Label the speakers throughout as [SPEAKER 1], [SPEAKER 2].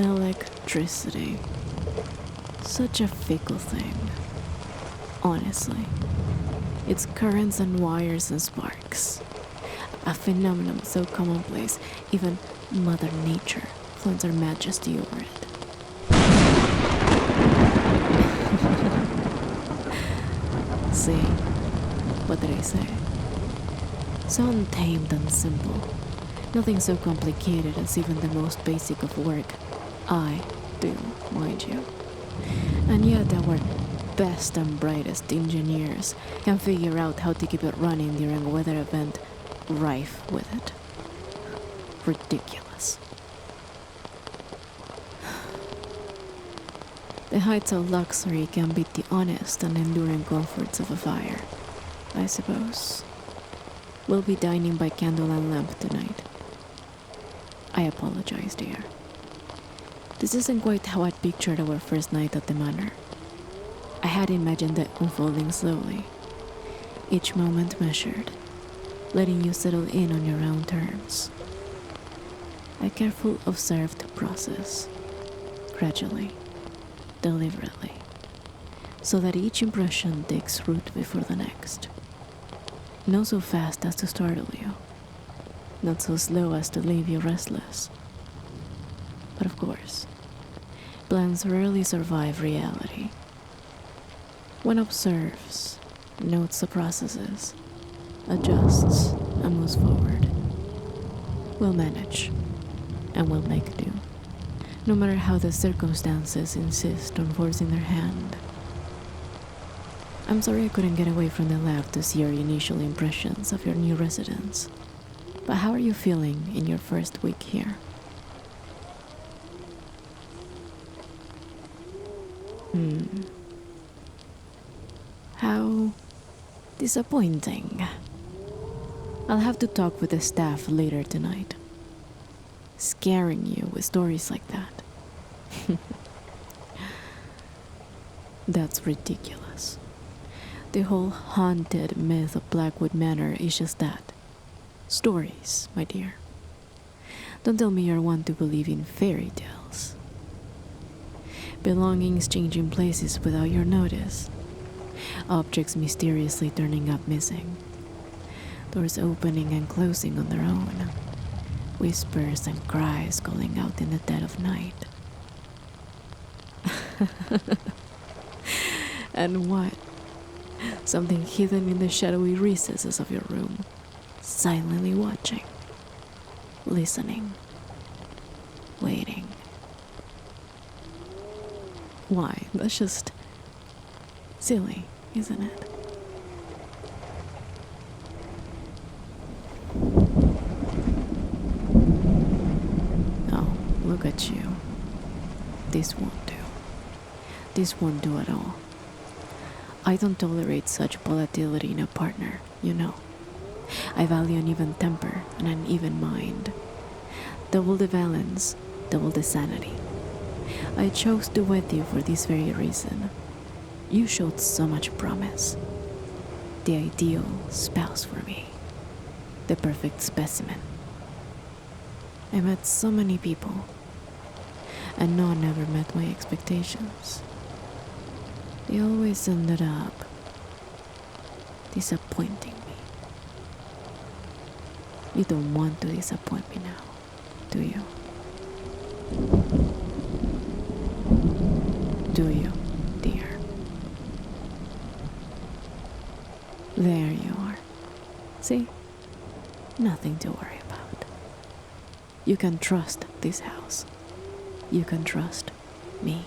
[SPEAKER 1] Electricity. Such a fickle thing. Honestly. It's currents and wires and sparks. A phenomenon so commonplace, even Mother Nature flaunts her majesty over it. See, what did I say? So untamed and simple. Nothing so complicated as even the most basic of work. I do, mind you. And yet our best and brightest engineers can figure out how to keep it running during a weather event rife with it. Ridiculous. The heights of luxury can beat the honest and enduring comforts of a fire, I suppose. We'll be dining by candle and lamp tonight. I apologize, dear. This isn't quite how I'd pictured our first night at the manor. I had imagined it unfolding slowly, each moment measured, letting you settle in on your own terms. A careful, observed process, gradually, deliberately, so that each impression takes root before the next. Not so fast as to startle you, not so slow as to leave you restless. But of course, plans rarely survive reality. One observes, notes the processes, adjusts, and moves forward. We'll manage, and we'll make do, no matter how the circumstances insist on forcing their hand. I'm sorry I couldn't get away from the lab to see your initial impressions of your new residence. But how are you feeling in your first week here? How disappointing. I'll have to talk with the staff later tonight. Scaring you with stories like that. That's ridiculous. The whole haunted myth of Blackwood Manor is just that. Stories, my dear. Don't tell me you're one to believe in fairy tales. Belongings changing places without your notice. Objects mysteriously turning up missing. Doors opening and closing on their own. Whispers and cries calling out in the dead of night. And what? Something hidden in the shadowy recesses of your room, silently watching, listening, waiting. Why? That's just silly, isn't it? Oh, look at you. This won't do. This won't do at all. I don't tolerate such volatility in a partner, you know. I value an even temper and an even mind. Double the balance, double the sanity. I chose to wed you for this very reason. You showed so much promise. The ideal spouse for me. The perfect specimen. I met so many people, and none ever met my expectations. They always ended up disappointing me. You don't want to disappoint me now, do you? Do you, dear? There you are. See? Nothing to worry about. You can trust this house. You can trust me.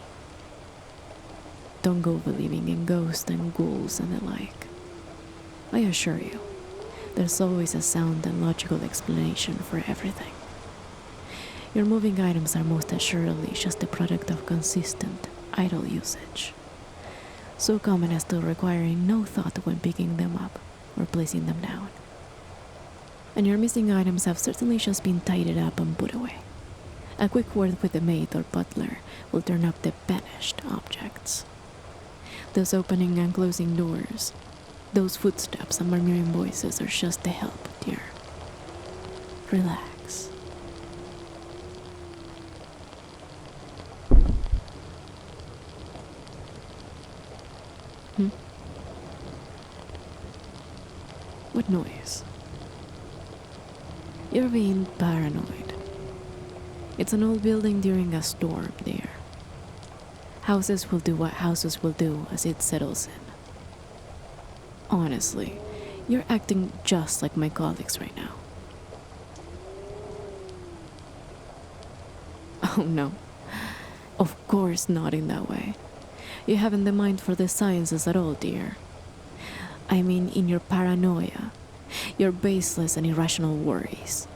[SPEAKER 1] Don't go believing in ghosts and ghouls and the like. I assure you, there's always a sound and logical explanation for everything. Your moving items are most assuredly just the product of consistent, idle usage. So common as to requiring no thought when picking them up or placing them down. And your missing items have certainly just been tidied up and put away. A quick word with the maid or butler will turn up the vanished objects. Those opening and closing doors, those footsteps and murmuring voices are just to help, dear. Relax. Hmm? What noise? You're being paranoid. It's an old building during a storm, dear. Houses will do what houses will do as it settles in. Honestly, you're acting just like my colleagues right now. Oh no. Of course not in that way. You haven't the mind for the sciences at all, dear. I mean in your paranoia, your baseless and irrational worries.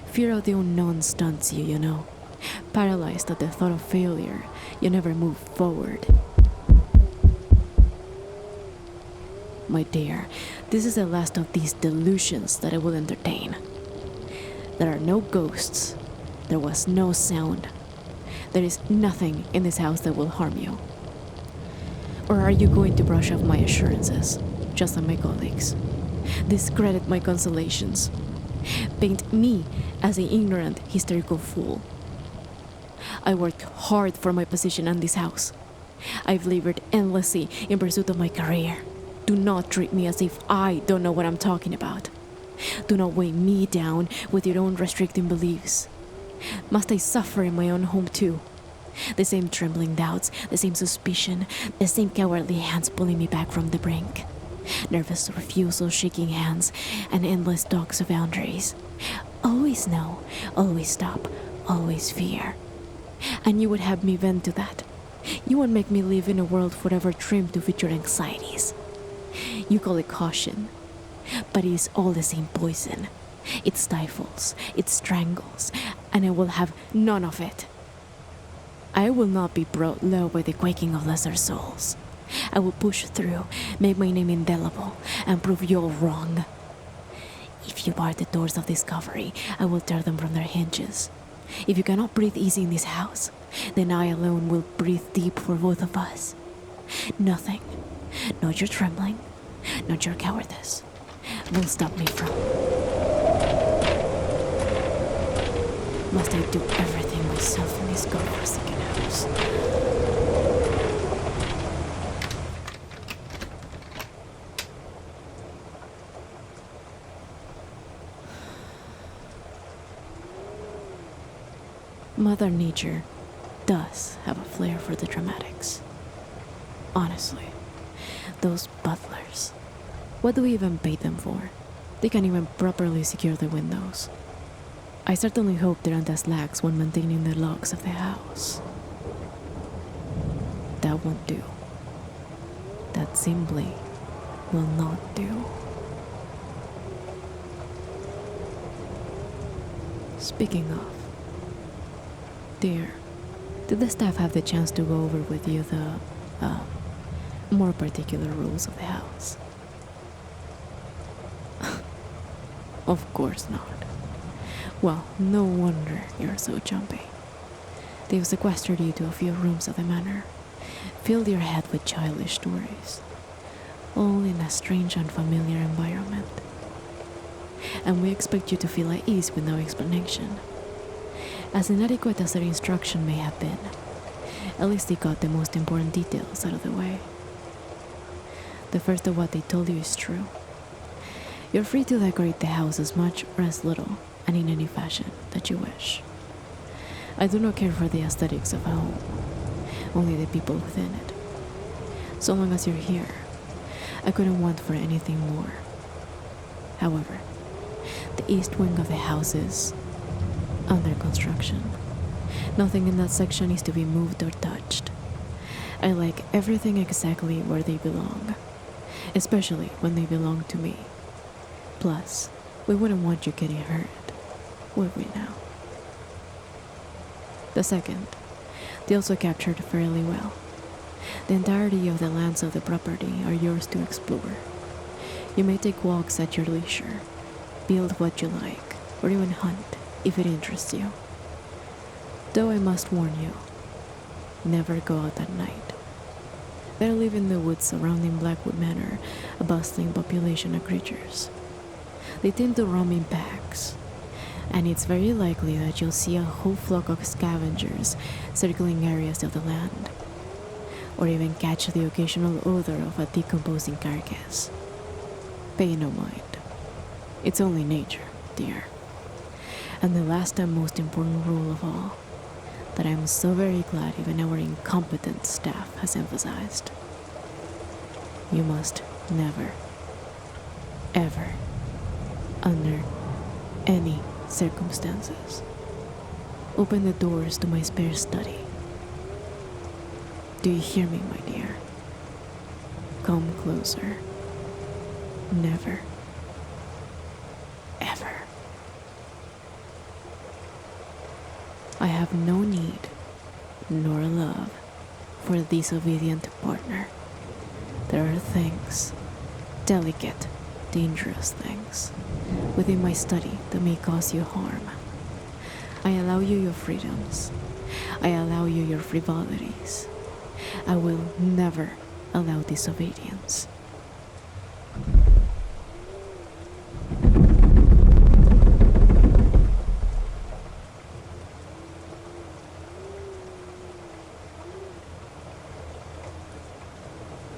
[SPEAKER 1] Fear of the unknown stunts you, you know. Paralyzed at the thought of failure, you never move forward. My dear, this is the last of these delusions that I will entertain. There are no ghosts. There was no sound. There is nothing in this house that will harm you. Or are you going to brush off my assurances, just like my colleagues? Discredit my consolations. Paint me as an ignorant, hysterical fool. I worked hard for my position in this house. I've labored endlessly in pursuit of my career. Do not treat me as if I don't know what I'm talking about. Do not weigh me down with your own restricting beliefs. Must I suffer in my own home too? The same trembling doubts, the same suspicion, the same cowardly hands pulling me back from the brink. Nervous refusal, shaking hands, and endless talks of boundaries. Always no, always stop, always fear. And you would have me vent to that. You would make me live in a world forever trimmed to fit your anxieties. You call it caution, but it is all the same poison. It stifles, it strangles, and I will have none of it. I will not be brought low by the quaking of lesser souls. I will push through, make my name indelible, and prove you all wrong. If you bar the doors of discovery, I will tear them from their hinges. If you cannot breathe easy in this house, then I alone will breathe deep for both of us. Nothing, not your trembling, not your cowardice, will stop me from... Must I do everything myself in this godforsaken house? Mother Nature does have a flair for the dramatics. Honestly, those butlers, what do we even pay them for? They can't even properly secure the windows. I certainly hope they aren't as lax when maintaining the locks of the house. That won't do. That simply will not do. Speaking of, dear, did the staff have the chance to go over with you the, more particular rules of the house? Of course not. Well, no wonder you're so jumpy. They've sequestered you to a few rooms of the manor, filled your head with childish stories, all in a strange, unfamiliar environment. And we expect you to feel at ease with no explanation. As inadequate as their instruction may have been, at least they got the most important details out of the way. The first of what they told you is true. You're free to decorate the house as much or as little, and in any fashion that you wish. I do not care for the aesthetics of a home, only the people within it. So long as you're here, I couldn't want for anything more. However, the east wing of the house is under construction. Nothing in that section is to be moved or touched. I like everything exactly where they belong, especially when they belong to me. Plus, we wouldn't want you getting hurt, would we now? The second, they also captured fairly well. The entirety of the lands of the property are yours to explore. You may take walks at your leisure, build what you like, or even hunt if it interests you. Though I must warn you, never go out at night. There live in the woods surrounding Blackwood Manor a bustling population of creatures. They tend to roam in packs, and it's very likely that you'll see a whole flock of scavengers circling areas of the land. or even catch the occasional odor of a decomposing carcass. Pay no mind. It's only nature, dear. And the last and most important rule of all, that I am so very glad even our incompetent staff has emphasized. You must never, ever, under any circumstances, open the doors to my spare study. Do you hear me, my dear? Come closer. Never, ever. I have no need nor love for a disobedient partner. There are things, delicate, dangerous things, within my study that may cause you harm. I allow you your freedoms. I allow you your frivolities. I will never allow disobedience.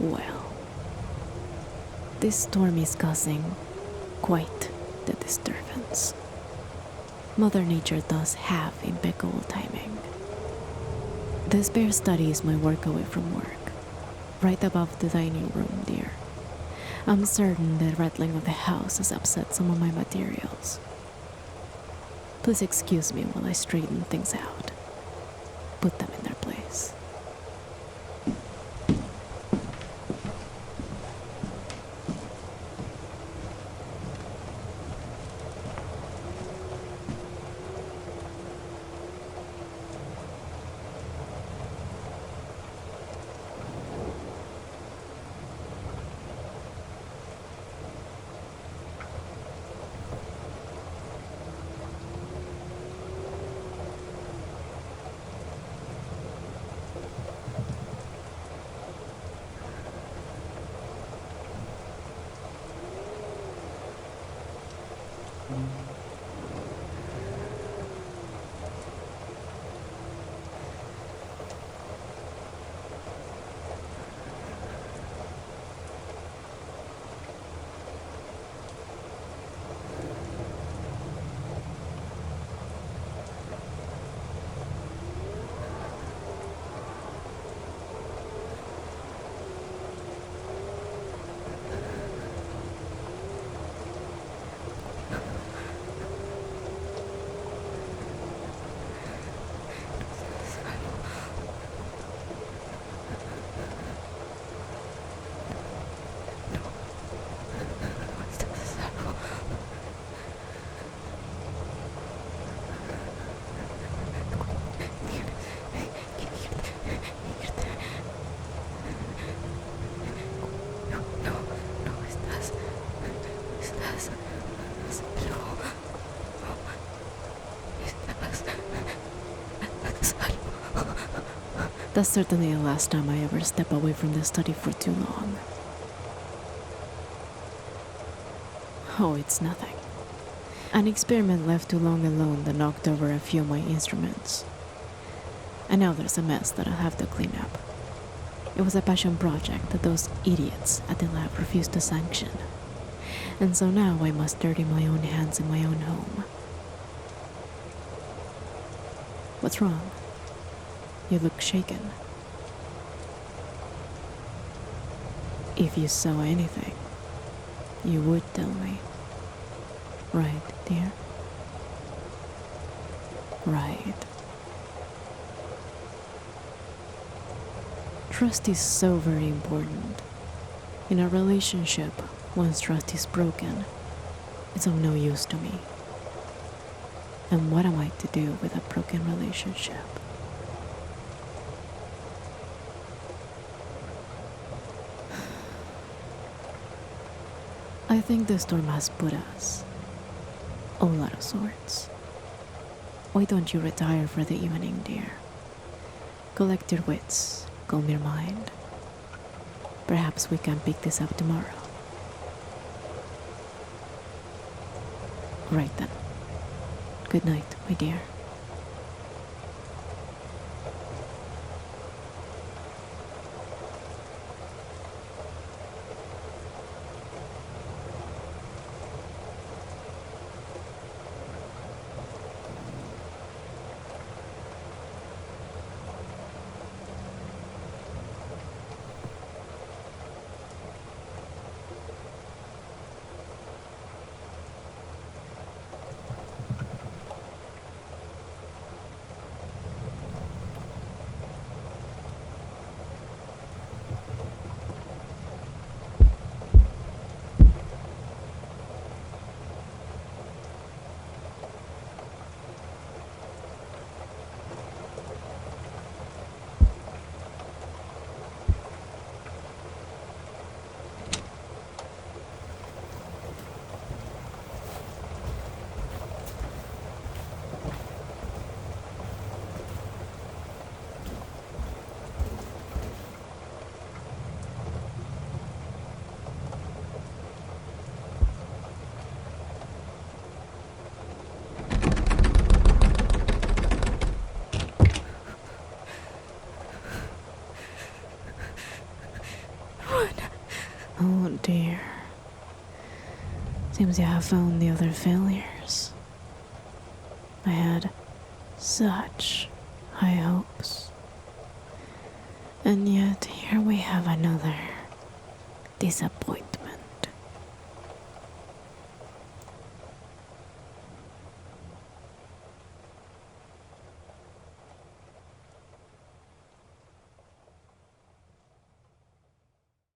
[SPEAKER 1] Well, this storm is causing quite the disturbance. Mother Nature does have impeccable timing. The spare study is my work away from work, right above the dining room, dear. I'm certain the rattling of the house has upset some of my materials. Please excuse me while I straighten things out. Put them in their place. That's certainly the last time I ever step away from the study for too long. Oh, it's nothing. An experiment left too long alone that knocked over a few of my instruments. And now there's a mess that I'll have to clean up. It was a passion project that those idiots at the lab refused to sanction. And so now I must dirty my own hands in my own home. What's wrong? You look shaken. If you saw anything, you would tell me. Right, dear? Right. Trust is so very important. In a relationship, once trust is broken, it's of no use to me. And what am I to do with a broken relationship? I think the storm has put us all out of sorts. Why don't you retire for the evening, dear? Collect your wits, calm your mind. Perhaps we can pick this up tomorrow. Right then. Good night, my dear. dear. Seems you have found the other failures. I had such high hopes. And yet, here we have another disappointment.